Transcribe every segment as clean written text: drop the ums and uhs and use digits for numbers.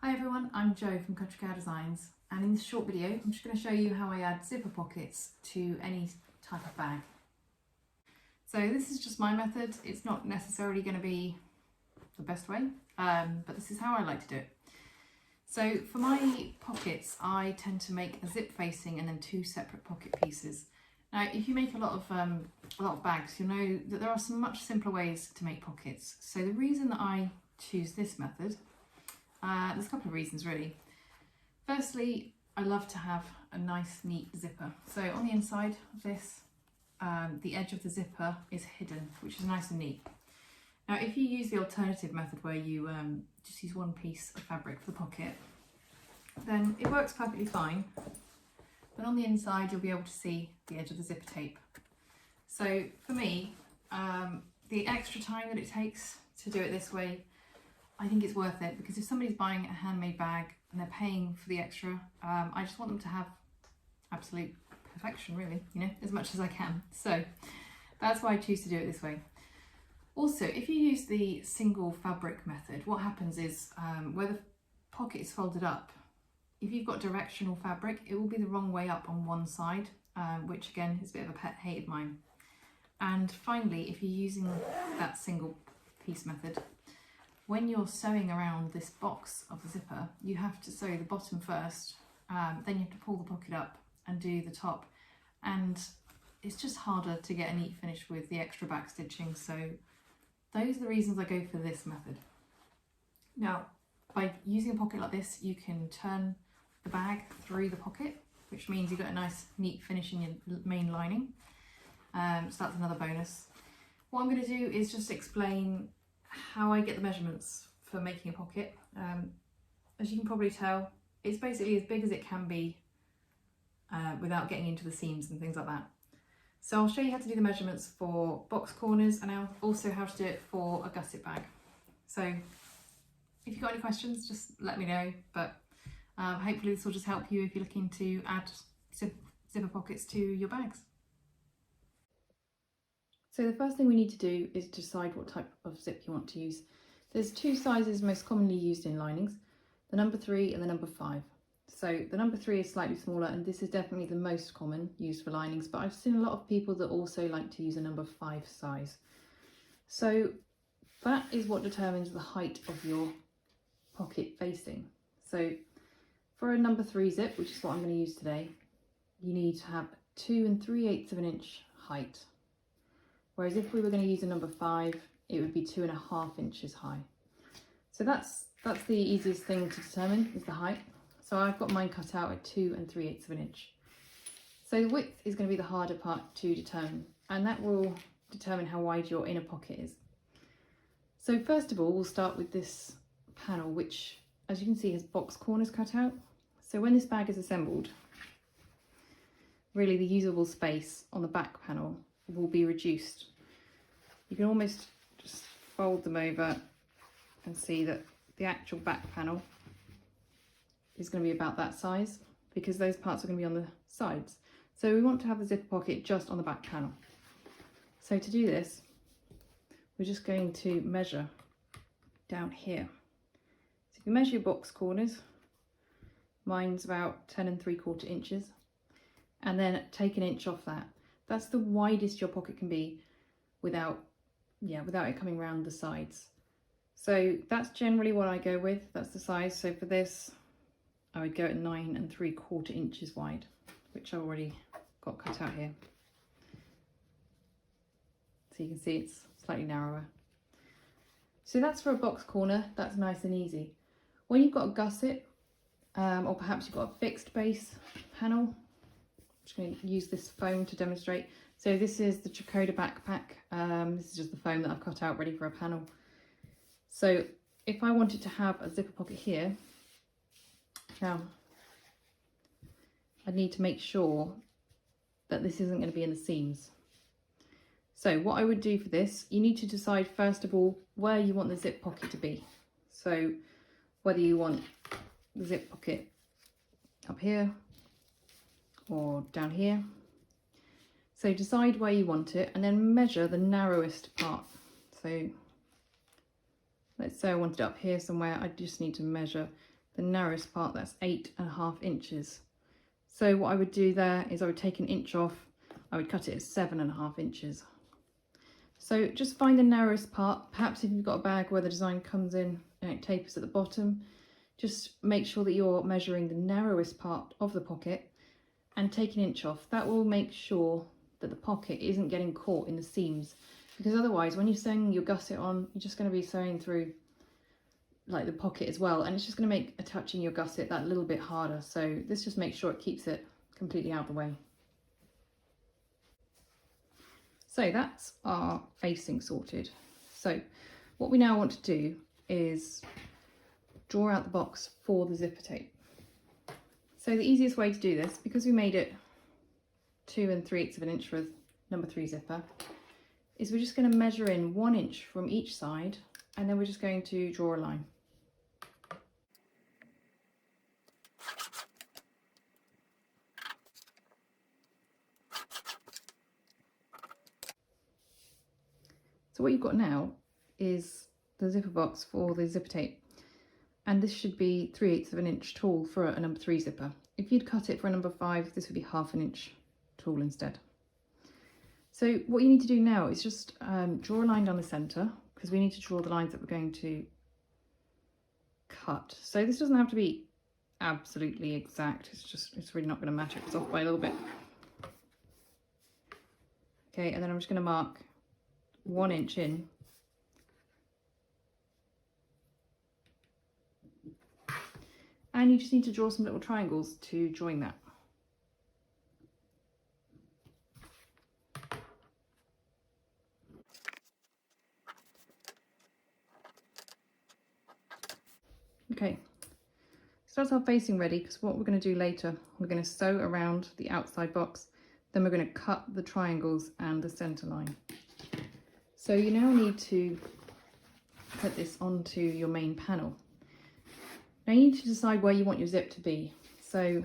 Hi everyone, I'm Jo from Country Cow Designs, and in this short video I'm just going to show you how I add zipper pockets to any type of bag. So this is just my method. It's not necessarily going to be the best way, but this is how I like to do it. So for my pockets I tend to make a zip facing and then two separate pocket pieces. Now if you make a lot of bags, you'll know that there are some much simpler ways to make pockets. So the reason that I choose this method, there's a couple of reasons really. Firstly, I love to have a nice neat zipper. So on the inside of this, the edge of the zipper is hidden, which is nice and neat. Now if you use the alternative method where you just use one piece of fabric for the pocket, then it works perfectly fine, but on the inside you'll be able to see the edge of the zipper tape. So for me, the extra time that it takes to do it this way, I think it's worth it, because if somebody's buying a handmade bag and they're paying for the extra, I just want them to have absolute perfection really, as much as I can. So that's why I choose to do it this way. Also, if you use the single fabric method, what happens is where the pocket is folded up, if you've got directional fabric, it will be the wrong way up on one side, which again is a bit of a pet hate of mine. And finally, if you're using that single piece method, when you're sewing around this box of the zipper, you have to sew the bottom first, then you have to pull the pocket up and do the top, and it's just harder to get a neat finish with the extra back stitching. So those are the reasons I go for this method. Now, by using a pocket like this, you can turn the bag through the pocket, which means you've got a nice neat finish in your main lining. So that's another bonus. What I'm going to do is just explain how I get the measurements for making a pocket. As you can probably tell, it's basically as big as it can be without getting into the seams and things like that. So I'll show you how to do the measurements for box corners, and also how to do it for a gusset bag. So if you've got any questions, just let me know, but hopefully this will just help you if you're looking to add zipper pockets to your bags. So the first thing we need to do is decide what type of zip you want to use. There's two sizes most commonly used in linings, the number 3 and the number 5. So the number 3 is slightly smaller, and this is definitely the most common used for linings, but I've seen a lot of people that also like to use a number 5 size. So that is what determines the height of your pocket facing. So for a number 3 zip, which is what I'm going to use today, you need to have 2 3/8 of an inch height. Whereas if we were going to use a number 5, it would be 2.5 inches high. So that's the easiest thing to determine, is the height. So I've got mine cut out at 2 3/8 of an inch. So the width is going to be the harder part to determine, and that will determine how wide your inner pocket is. So first of all, we'll start with this panel, which, as you can see, has box corners cut out. So when this bag is assembled, really the usable space on the back panel will be reduced. You can almost just fold them over and see that the actual back panel is going to be about that size, because those parts are going to be on the sides. So we want to have the zipper pocket just on the back panel. So to do this, we're just going to measure down here. So if you measure your box corners, mine's about 10 3/4 inches, and then take an inch off that. That's the widest your pocket can be without it coming round the sides. So that's generally what I go with. That's the size. So for this, I would go at 9 3/4 inches wide, which I already got cut out here. So you can see it's slightly narrower. So that's for a box corner. That's nice and easy. When you've got a gusset, or perhaps you've got a fixed base panel, I'm just going to use this foam to demonstrate. So this is the Chakota backpack. This is just the foam that I've cut out ready for a panel. So if I wanted to have a zipper pocket here, now I need to make sure that this isn't going to be in the seams. So what I would do for this, you need to decide first of all where you want the zip pocket to be. So whether you want the zip pocket up here or down here. So decide where you want it and then measure the narrowest part. So let's say I want it up here somewhere, I just need to measure the narrowest part, that's 8.5 inches. So what I would do there is I would take an inch off, I would cut it at 7.5 inches. So just find the narrowest part. Perhaps if you've got a bag where the design comes in and it tapers at the bottom, just make sure that you're measuring the narrowest part of the pocket and take an inch off. That will make sure that the pocket isn't getting caught in the seams, because otherwise when you're sewing your gusset on, you're just going to be sewing through like the pocket as well, and it's just going to make attaching your gusset that little bit harder. So this just makes sure it keeps it completely out of the way. So that's our facing sorted. So what we now want to do is draw out the box for the zipper tape. So the easiest way to do this, because we made it 2 3/8 of an inch for a number 3 zipper, is we're just going to measure in 1 inch from each side, and then we're just going to draw a line. So what you've got now is the zipper box for the zipper tape, and this should be 3/8 of an inch tall for a number 3 zipper. If you'd cut it for a number 5, this would be ½ an inch tall instead. So what you need to do now is just draw a line down the centre, because we need to draw the lines that we're going to cut. So this doesn't have to be absolutely exact, it's really not going to matter if it's off by a little bit. Okay, and then I'm just going to mark 1 inch in. And you just need to draw some little triangles to join that. Okay, so that's our facing ready, because what we're going to do later, we're going to sew around the outside box, then we're going to cut the triangles and the centre line. So you now need to put this onto your main panel. Now you need to decide where you want your zip to be. So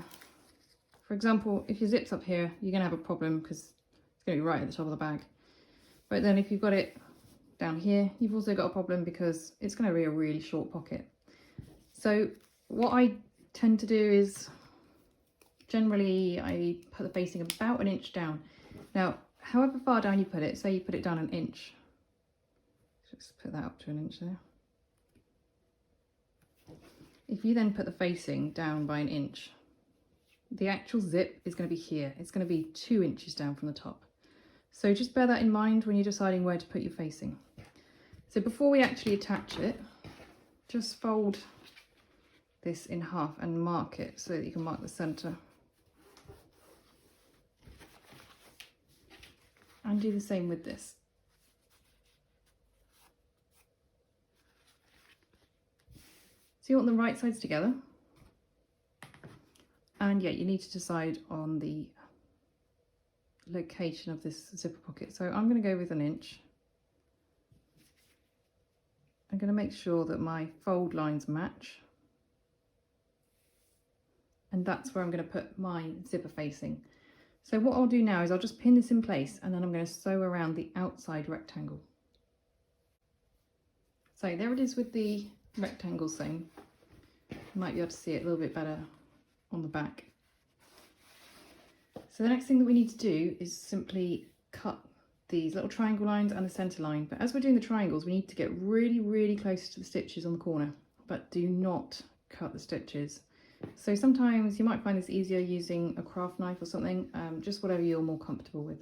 for example, if your zip's up here, you're going to have a problem because it's going to be right at the top of the bag. But then if you've got it down here, you've also got a problem because it's going to be a really short pocket. So what I tend to do is generally I put the facing about 1 inch down. Now, however far down you put it, say you put it down 1 inch, just put that up to 1 inch there. If you then put the facing down by 1 inch, the actual zip is going to be here. It's going to be 2 inches down from the top. So just bear that in mind when you're deciding where to put your facing. So before we actually attach it, just fold this in half and mark it so that you can mark the centre. And do the same with this. So you want the right sides together. And yeah, you need to decide on the location of this zipper pocket. So I'm going to go with 1 inch. I'm going to make sure that my fold lines match. And that's where I'm going to put my zipper facing. So what I'll do now is I'll just pin this in place, and then I'm going to sew around the outside rectangle. So there it is with the rectangle sewn. You might be able to see it a little bit better on the back. So the next thing that we need to do is simply cut these little triangle lines and the centre line. But as we're doing the triangles, we need to get really, really close to the stitches on the corner, but do not cut the stitches. So sometimes you might find this easier using a craft knife or something, just whatever you're more comfortable with.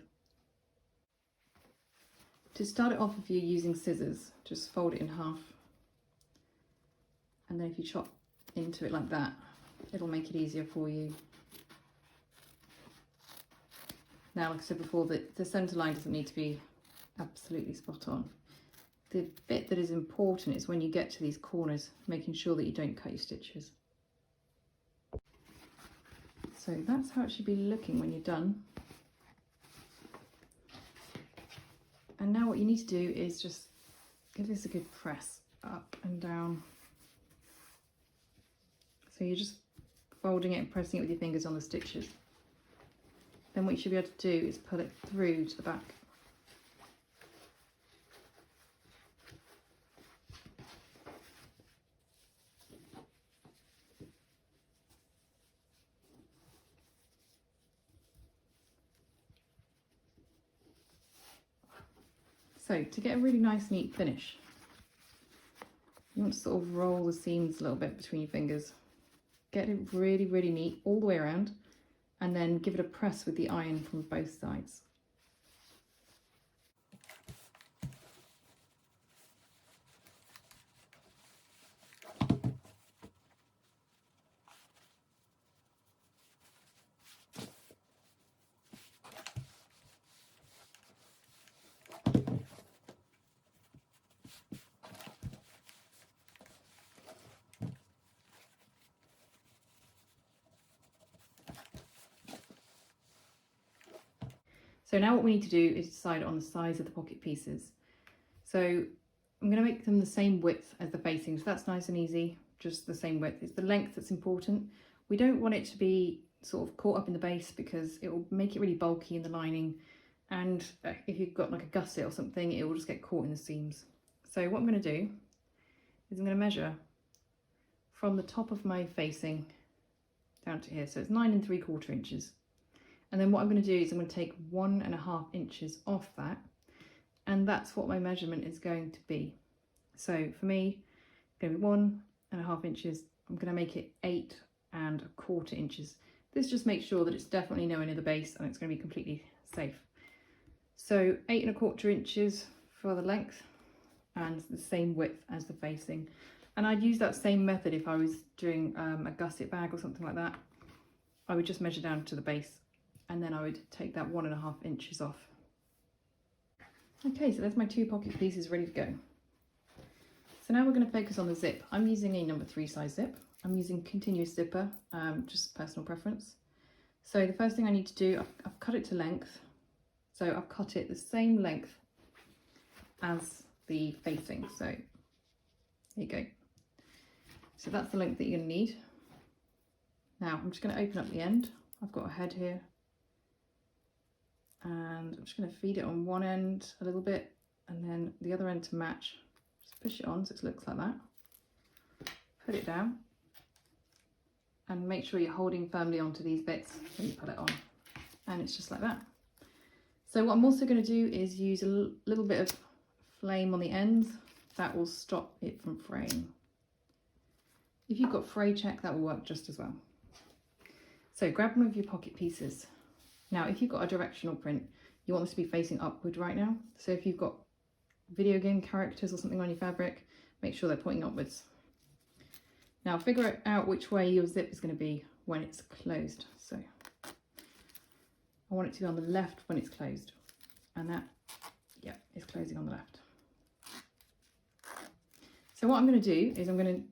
To start it off, if you're using scissors, just fold it in half. And then if you chop into it like that, it'll make it easier for you. Now, like I said before, the centre line doesn't need to be absolutely spot on. The bit that is important is when you get to these corners, making sure that you don't cut your stitches. So that's how it should be looking when you're done. And now what you need to do is just give this a good press up and down. So you're just folding it and pressing it with your fingers on the stitches. Then what you should be able to do is pull it through to the back. So to get a really nice neat finish, you want to sort of roll the seams a little bit between your fingers. Get it really, really neat all the way around, and then give it a press with the iron from both sides. So now what we need to do is decide on the size of the pocket pieces. So I'm going to make them the same width as the facing, so that's nice and easy, just the same width. It's the length that's important. We don't want it to be sort of caught up in the base because it will make it really bulky in the lining, and if you've got like a gusset or something, it will just get caught in the seams. So what I'm going to do is I'm going to measure from the top of my facing down to here, so it's 9 3/4 inches. And then what I'm going to do is I'm going to take 1.5 inches off that, and that's what my measurement is going to be. So for me, it's going to be 1.5 inches. I'm going to make it 8 1/4 inches. This just makes sure that it's definitely nowhere near the base and it's going to be completely safe. So 8 1/4 inches for the length and the same width as the facing. And I'd use that same method if I was doing a gusset bag or something like that. I would just measure down to the base, and then I would take that 1.5 inches off. Okay, so there's my 2 pocket pieces ready to go. So now we're going to focus on the zip. I'm using a number 3 size zip. I'm using continuous zipper, just personal preference. So the first thing I need to do, I've cut it to length. So I've cut it the same length as the facing. So here you go. So that's the length that you're going to need. Now I'm just going to open up the end. I've got a head here, and I'm just going to feed it on one end a little bit and then the other end to match. Just push it on so it looks like that. Put it down and make sure you're holding firmly onto these bits when you put it on, and it's just like that. So what I'm also going to do is use a little bit of flame on the ends. That will stop it from fraying. If you've got fray check, that will work just as well. So grab one of your pocket pieces. Now, if you've got a directional print, you want this to be facing upward right now. So if you've got video game characters or something on your fabric, make sure they're pointing upwards. Now figure out which way your zip is going to be when it's closed. So I want it to be on the left when it's closed, and that, yeah, is closing on the left. So what I'm going to do is I'm going to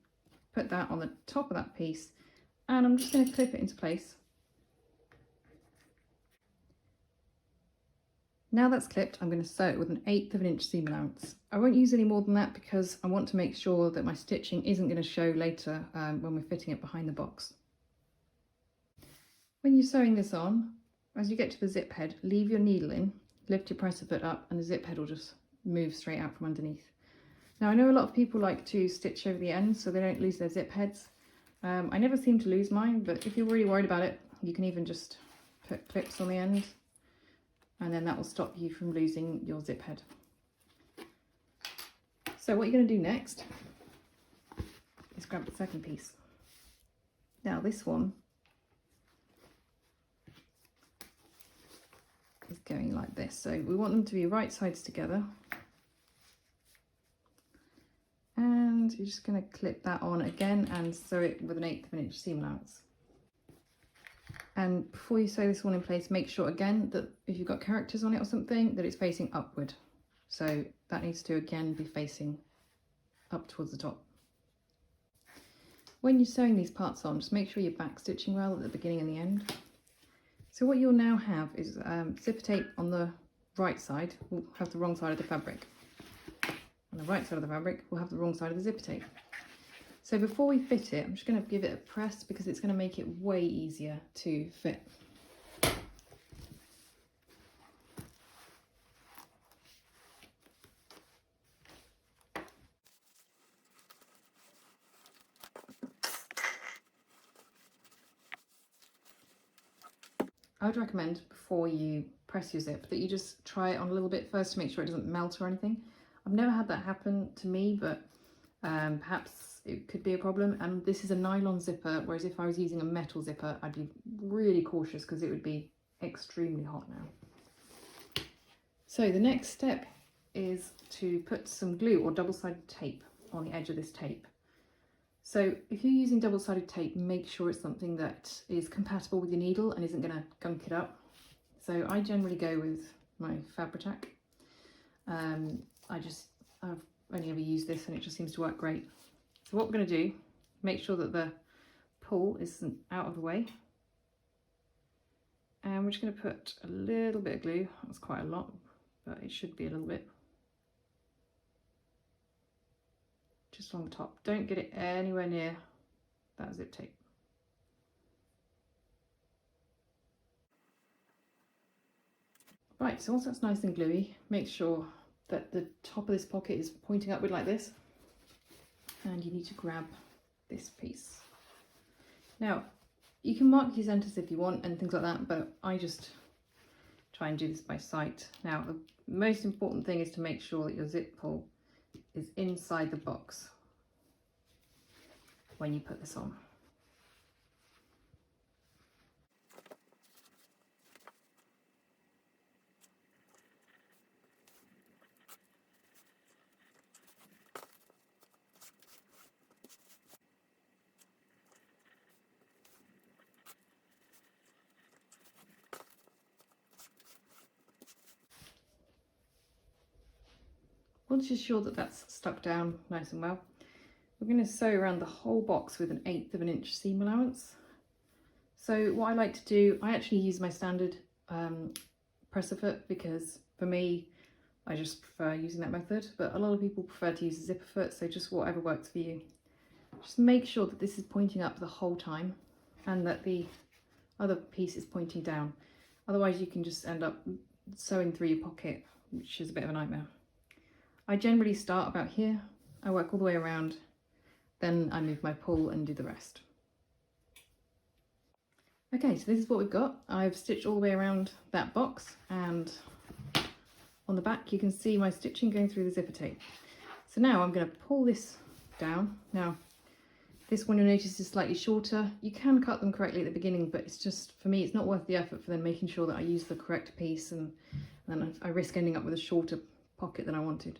put that on the top of that piece, and I'm just going to clip it into place. Now that's clipped, I'm going to sew it with an 1/8 inch seam allowance. I won't use any more than that because I want to make sure that my stitching isn't going to show later when we're fitting it behind the box. When you're sewing this on, as you get to the zip head, leave your needle in, lift your presser foot up, and the zip head will just move straight out from underneath. Now I know a lot of people like to stitch over the ends so they don't lose their zip heads. I never seem to lose mine, but if you're really worried about it, you can even just put clips on the end, and then that will stop you from losing your zip head. So what you're going to do next is grab the second piece. Now this one is going like this, so we want them to be right sides together, and you're just going to clip that on again and sew it with an 1/8 inch seam allowance. And before you sew this one in place, make sure again that if you've got characters on it or something, that it's facing upward. So that needs to again be facing up towards the top. When you're sewing these parts on, just make sure you're back stitching well at the beginning and the end. So what you'll now have is zipper tape on the right side will have the wrong side of the fabric. On the right side of the fabric will have the wrong side of the zipper tape. So before we fit it, I'm just going to give it a press because it's going to make it way easier to fit. I would recommend before you press your zip, that you just try it on a little bit first to make sure it doesn't melt or anything. I've never had that happen to me, but perhaps it could be a problem. And this is a nylon zipper, whereas if I was using a metal zipper, I'd be really cautious because it would be extremely hot now. So the next step is to put some glue or double-sided tape on the edge of this tape. So if you're using double-sided tape, make sure it's something that is compatible with your needle and isn't going to gunk it up. So I generally go with my Fabri-Tac. I've only ever used this and it just seems to work great. So what we're going to do, make sure that the pull isn't out of the way. And we're just going to put a little bit of glue. That's quite a lot, but it should be a little bit. Just on the top. Don't get it anywhere near that zip tape. Right, so once that's nice and gluey, make sure that the top of this pocket is pointing upward like this. And you need to grab this piece. Now, you can mark your centers if you want and things like that, but I just try and do this by sight. Now, the most important thing is to make sure that your zip pull is inside the box when you put this on. Once you're sure that that's stuck down nice and well, we're going to sew around the whole box with 1/8 of an inch seam allowance. So what I like to do, I actually use my standard presser foot because for me, I just prefer using that method, but a lot of people prefer to use a zipper foot, so just whatever works for you. Just make sure that this is pointing up the whole time and that the other piece is pointing down. Otherwise you can just end up sewing through your pocket, which is a bit of a nightmare. I generally start about here, I work all the way around, then I move my pull and do the rest. Okay, so this is what we've got. I've stitched all the way around that box, and on the back you can see my stitching going through the zipper tape. So now I'm going to pull this down. Now this one you'll notice is slightly shorter. You can cut them correctly at the beginning, but it's just, for me, it's not worth the effort for then making sure that I use the correct piece, and then I risk ending up with a shorter pocket than I wanted.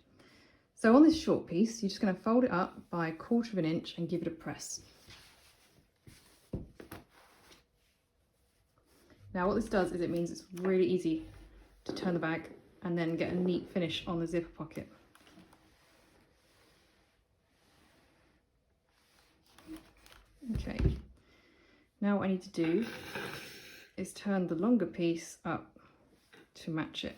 So on this short piece, you're just going to fold it up by 1/4 of an inch and give it a press. Now what this does is it means it's really easy to turn the bag and then get a neat finish on the zipper pocket. Okay, now what I need to do is turn the longer piece up to match it.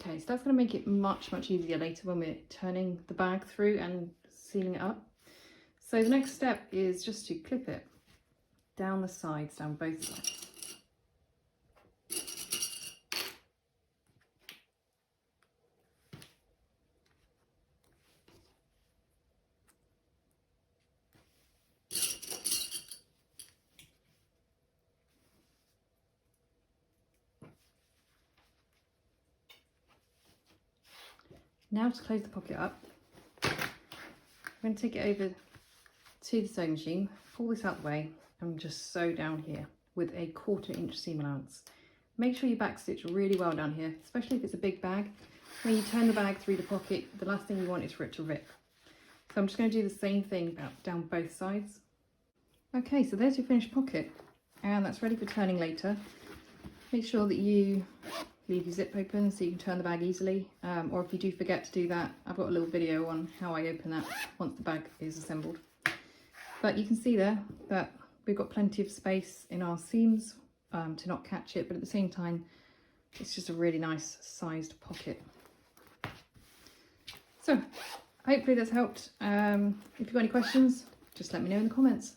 Okay, so that's going to make it much easier later when we're turning the bag through and sealing it up. So the next step is just to clip it down the sides, down both sides. Now to close the pocket up, I'm going to take it over to the sewing machine, pull this out the way and just sew down here with a 1/4 inch seam allowance. Make sure you back stitch really well down here, especially if it's a big bag. When you turn the bag through the pocket, the last thing you want is for it to rip. So I'm just going to do the same thing down both sides. Okay, so there's your finished pocket, and that's ready for turning later. Make sure that you leave your zip open so you can turn the bag easily, or if you do forget to do that, I've got a little video on how I open that once the bag is assembled. But you can see there that we've got plenty of space in our seams to not catch it, but at the same time it's just a really nice sized pocket. So hopefully that's helped. If you've got any questions, just let me know in the comments.